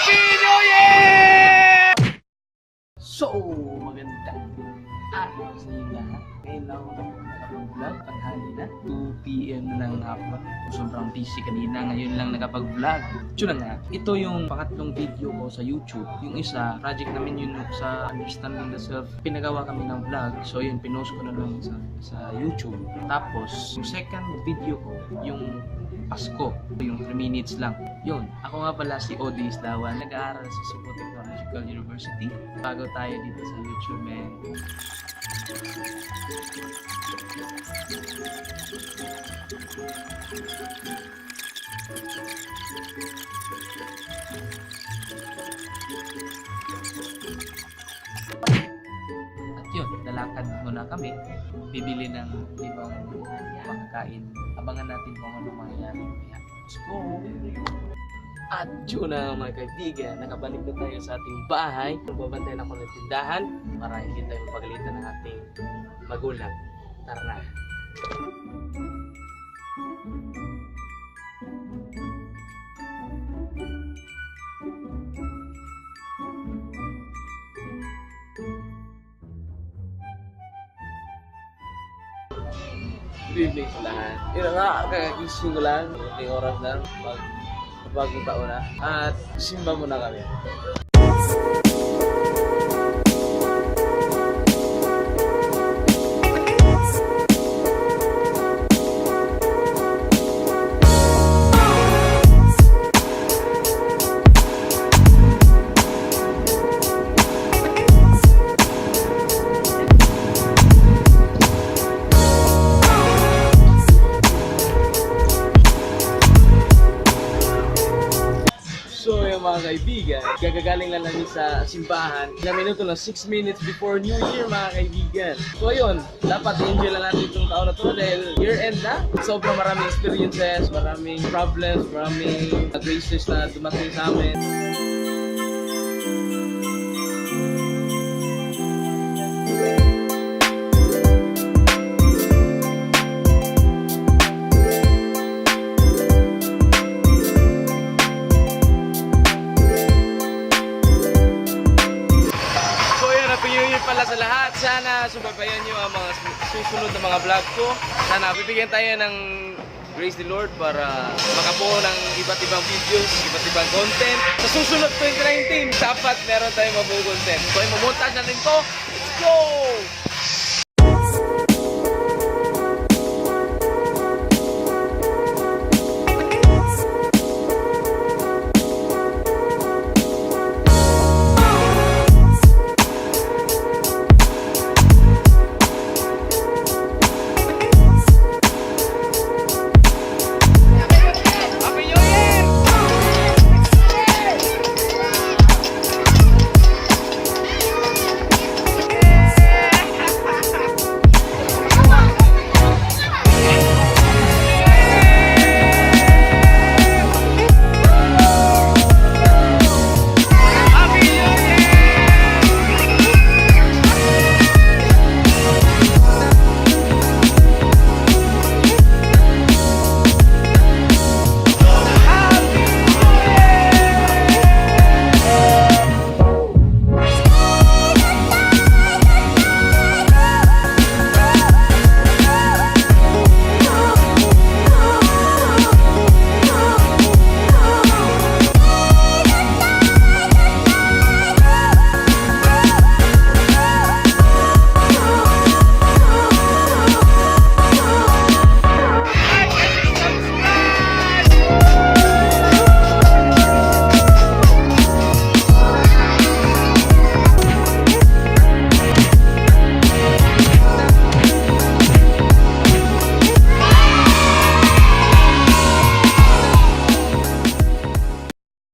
Happy New Year! So, magandang araw sa inyo lahat. Ngayon lang ako nakapag-vlog, tanghali na. 2 PM na ng hapon. Sobrang busy kanina, ngayon lang nakapag-vlog. Tsura nga, ito yung pangatlong video ko sa YouTube. Yung isa, project namin yun sa Understanding the Self. Pinagawa kami ng vlog, so yun, pinost ko na lang sa YouTube. Tapos, yung second video ko, yung Pasko, yung 3 minutes lang. Yun, ako nga pala si Odi Islawan, nag-aaral sa Cebu Technological University. Bago tayo dito sa YouTube, man. At yun, lalakad muna kami, bibili ng ibang makakain. Abangan natin kung ano mangyayari. Let's go! At yun na mga kaibigan, nakabalik na tayo sa ating bahay. Magbabantayan ako ng tindahan para hindi tayo mapagalitan ng ating magulang. Tara na! Good evening sa lahat. Yun na nga, kakagising ko lang. May oras lang bagong taon na. At simba muna kami. So yung mga kaibigan, gagagaling lang namin sa simbahan. Ilang minuto lang, 6 minutes before New Year mga kaibigan. So yun, dapat enjoy lang natin itong taon na to dahil year end na. Sobrang maraming experiences, maraming problems, maraming graces na dumating sa amin. Pala sa lahat, sana subaybayan nyo ang mga susunod na mga vlog ko. Sana bibigyan tayo ng grace ni Lord para makabuo ng iba't ibang videos, iba't ibang content. Sa susunod 2019, dapat meron tayong mabuo content. So, imumontage na rin to. Let's go!